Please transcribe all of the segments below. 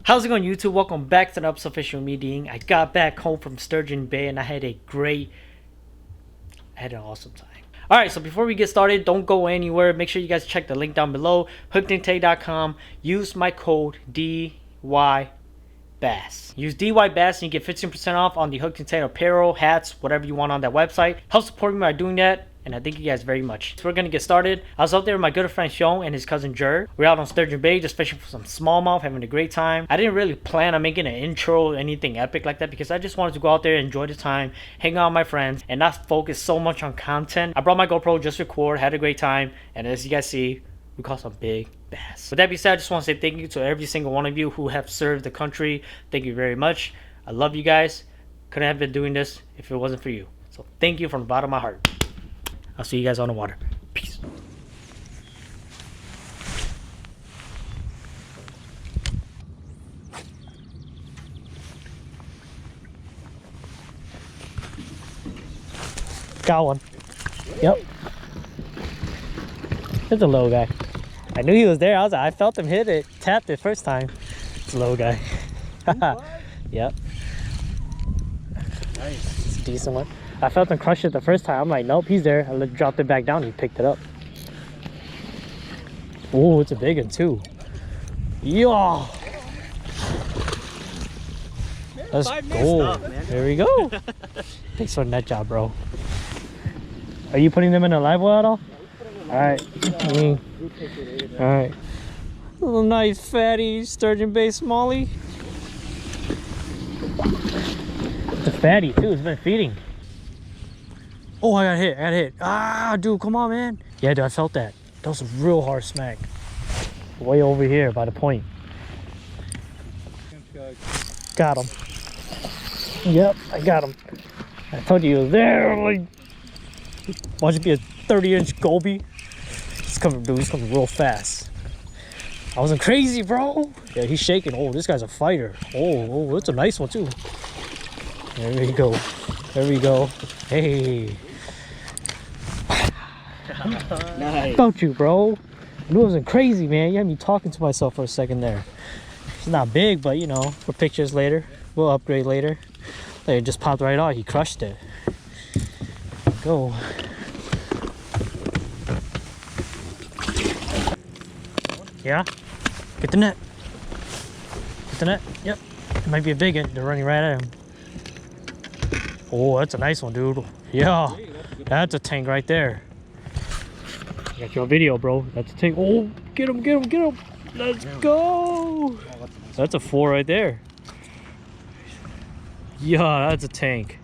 How's it going, YouTube? Welcome back to the episode of Fishing with Me, DYang. I got back home from Sturgeon Bay and I had an awesome time. Alright, so before we get started, don't go anywhere. Make sure you guys check the link down below, hookedandtagged.com. Use my code DYangBass. Use DYangBass and you get 15% off on the Hooked and Tagged apparel, hats, whatever you want on that website. Help support me by doing that, and I thank you guys very much. So we're gonna get started. I was out there with my good friend Sean and his cousin Jer. We're out on Sturgeon Bay just fishing for some smallmouth, having a great time. I didn't really plan on making an intro or anything epic like that because I just wanted to go out there, enjoy the time, hang out with my friends, and not focus so much on content. I brought my GoPro, just record, had a great time, and as you guys see, we caught some big bass. With that being said, I just want to say thank you to every single one of you who have served the country. Thank you very much. I love you guys. Couldn't have been doing this if it wasn't for you. So thank you from the bottom of my heart. I'll see you guys on the water. Peace. Got one. Yep. It's a little guy. I knew he was there. I felt him hit it, tapped it first time. It's a little guy. Yep. Nice. It's a decent one. I felt him crush it the first time. I'm like, nope, he's there. I dropped it back down. He picked it up. Oh, it's a big one too. Yo. Let's go. There we go. Thanks for the net job, bro. Are you putting them in a live well at all? Alright. Alright. Little nice fatty Sturgeon Bay smallie. It's a fatty too. It's been feeding. Oh, I got hit. Ah, dude, come on, man. Yeah, dude, I felt that. That was a real hard smack. Way over here by the point. Got him. Yep, I got him. I told you he was there. Like, watch it be a 30-inch goby. He's coming, dude. He's coming real fast. I wasn't crazy, bro. Yeah, he's shaking. Oh, this guy's a fighter. Oh, it's a nice one, too. There we go. There we go. Hey. Nice. About you, bro. I knew it wasn't crazy, man. You had me talking to myself for a second there. It's not big, but you know, for pictures later, we'll upgrade later. It just popped right out. He crushed it. Go. Yeah. Get the net. Get the net. Yep. It might be a big one. They're running right at him. Oh, that's a nice one, dude. Yeah. That's a tank right there. I got you on video, bro. That's a tank. Oh, get him. Let's go. That's a 4 right there. Yeah, that's a tank.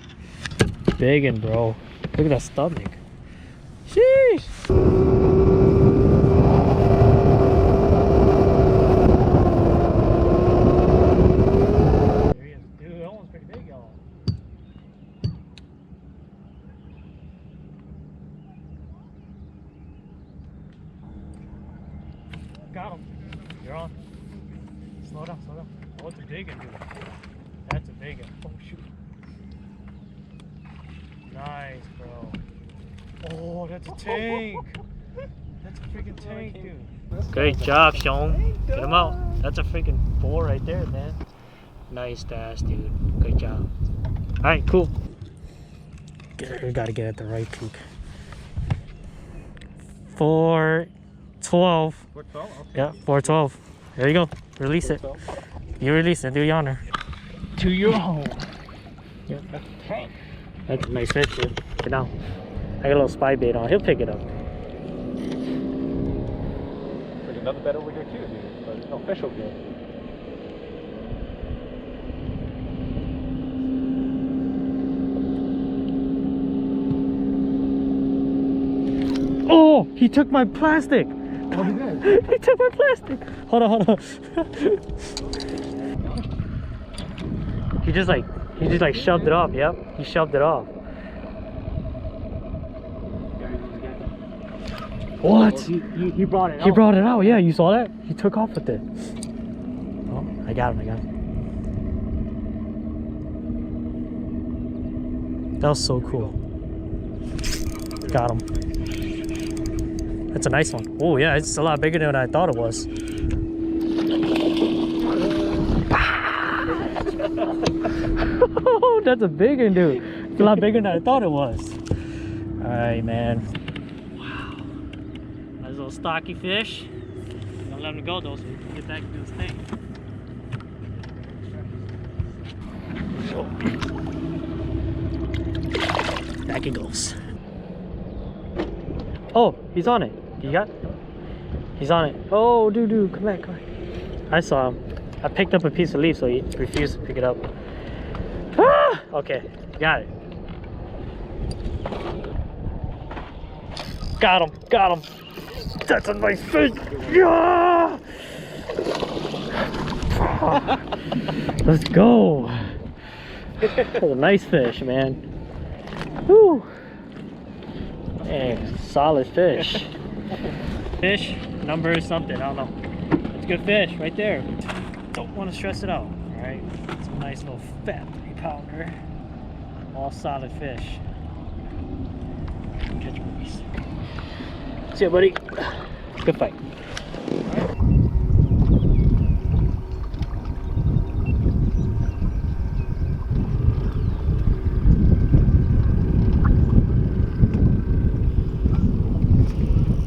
Big one, bro. Look at that stomach. Sheesh. There he is. Dude, that one's pretty big, y'all. Got him. You're on. Slow down. Oh, it's a big one, dude. That's a big one. Oh, shoot. Nice, bro. Oh, that's a tank. That's a freaking tank, dude. Great job, Sean. Get him out. That's a freaking 4 right there, man. Nice stash, dude. Good job. Alright, cool. We gotta get at the right peak. 412. 412? Okay. Yeah, 412. There you go. Release it. You release it. Do your honor. To your home. Yep. That's a tank. That's a nice fish, dude. Get down. I got a little spy bait on. He'll pick it up. There's another bed over here too, dude. But there's no fish over there. Oh, he took my plastic. Oh, he did? He took my plastic. Hold on. He just like shoved it off. Yep, he shoved it off. What? He brought it out. He brought it out. Yeah, you saw that? He took off with it. Oh, I got him. That was so cool. Got him. That's a nice one. Oh yeah, it's a lot bigger than I thought it was. Oh, that's a big one, dude. It's a lot bigger than I thought it was. All right, man. Wow. Nice little stocky fish. Don't let him go though, so we can get back to his thing. Back it goes. Oh, he's on it. You got it? He's on it. Oh, dude, come back, come back. I saw him. I picked up a piece of leaf, so he refused to pick it up. Ah! Okay, got it. Got him. That's a nice fish. Yeah! Let's go. That's a nice fish, man. Woo! Dang, solid fish. Fish number something, I don't know. It's a good fish right there. Don't want to stress it out. Alright, it's a nice little fat 3-pounder. All solid fish. Catch a release. See ya, buddy. Good fight.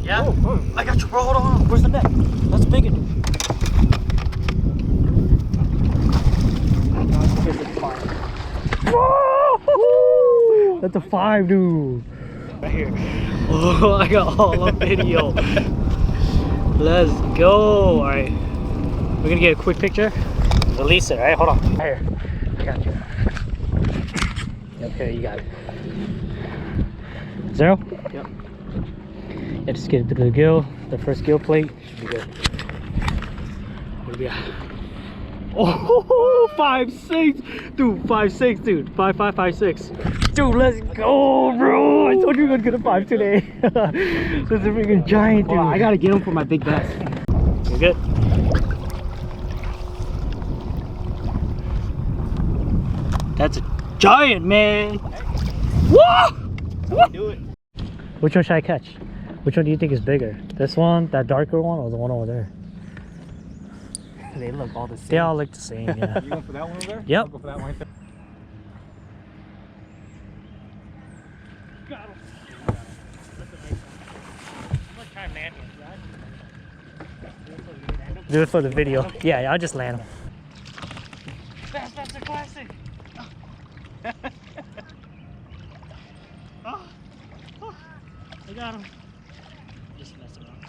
Yeah? Oh, I got you, bro. Hold on. Where's the net? That's a big one. Whoa! That's a 5, dude. Right here. Oh, I got all on video. Let's go. Alright. We're gonna get a quick picture. Release it, alright? Hold on. Right here. I got you. Okay, you got it. 0? Yep. Yeah, just get it through the gill. The first gill plate. Should be good. What do we got? Oh, 5.6, dude, 5.6, dude, 5.5, 5.6, dude. Let's go, bro. I told you we were gonna get a 5 today. That's a freaking giant, dude. I gotta get him for my big bass. You good? That's a giant, man. Whoa! Do it. Which one should I catch? Which one do you think is bigger? This one, that darker one, or the one over there? They look all the same. They all look the same, yeah. You going for that one over there? Yep. I'll go for that one right there. Got him. Do it for the video. Yeah, I'll just land him. Bass Classic. Oh, I got him. Just mess around.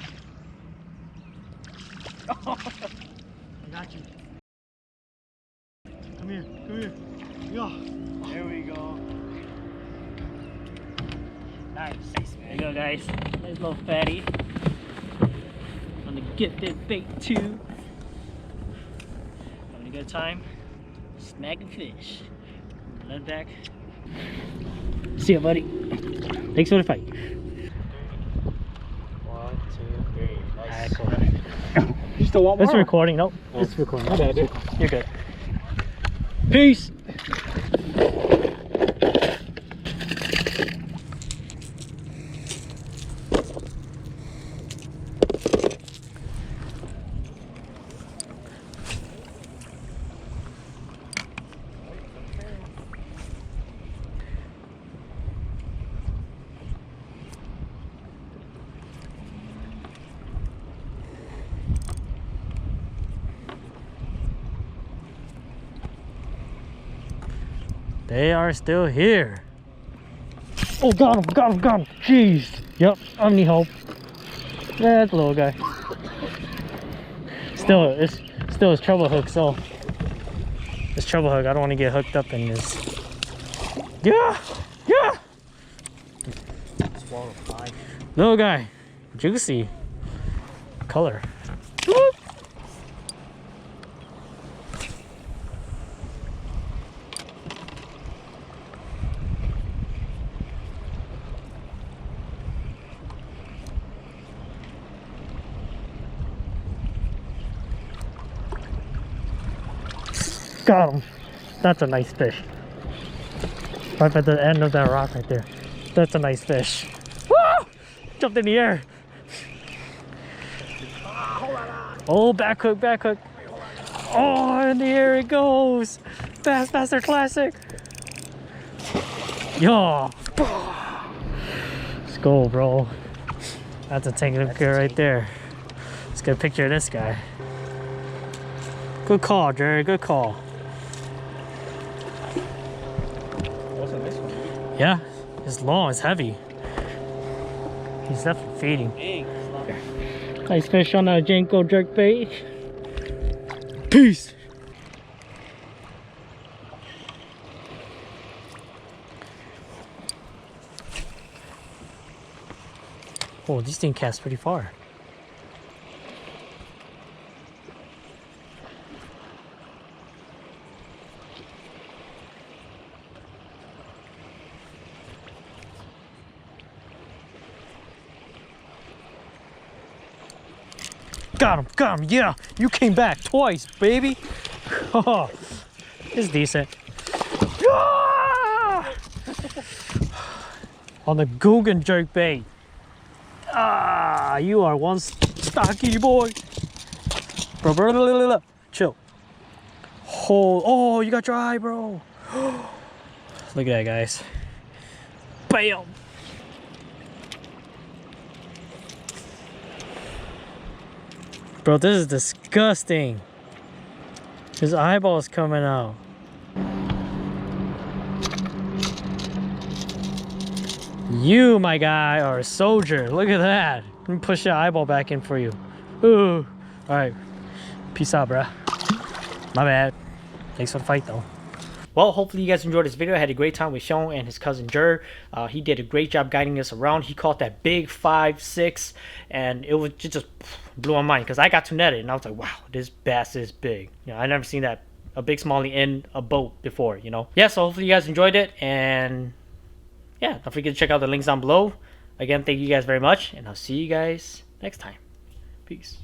I got you. Come here. Yeah. There we go. Nice. There you go, guys. Nice little fatty. On the gifted bait too. Having a good time. Snagging fish. Let back. See ya, buddy. Thanks for the fight. 1, 2, 3. Nice. Alright, cool. You still want more? It's recording. Nope. It's recording. My bad, dude. You're good. Peace. They are still here. Oh, got him. Jeez. Yep, I need help. Yeah, that's a little guy. It's still his treble hook, so. This treble hook, I don't want to get hooked up in this. Yeah. Swallow 5. Little guy. Juicy. Color. Got him. That's a nice fish. Right at the end of that rock right there. That's a nice fish. Woo! Jumped in the air. Oh, back hook. Oh, in the air it goes. Bassmaster Classic. Yo. Let's go, bro. That's a tank of good right there. Let's get a picture of this guy. Good call, Jerry. Good call. That's a nice one, dude. Yeah, it's long. It's heavy. He's definitely feeding. Nice fish on a Janko jerkbait. Peace. Oh, these things cast pretty far. Got him, yeah! You came back twice, baby! Oh, it's decent. Ah! On the Guggen jerkbait. Ah, you are one stocky boy. Bro, chill. Oh, you got dry, bro. Look at that, guys. Bam! Bro, this is disgusting. His eyeball's coming out. You, my guy, are a soldier. Look at that. Let me push your eyeball back in for you. Ooh. All right. Peace out, bruh. My bad. Thanks for the fight, though. Well, hopefully you guys enjoyed this video. I had a great time with Sean and his cousin Jer. He did a great job guiding us around. He caught that big 5-6, and it was just blew my mind because I got to net it, and I was like, wow, this bass is big. You know, I never seen that, a big smallie in a boat before, you know. Yeah, so hopefully you guys enjoyed it, and yeah, don't forget to check out the links down below. Again, thank you guys very much, and I'll see you guys next time. Peace.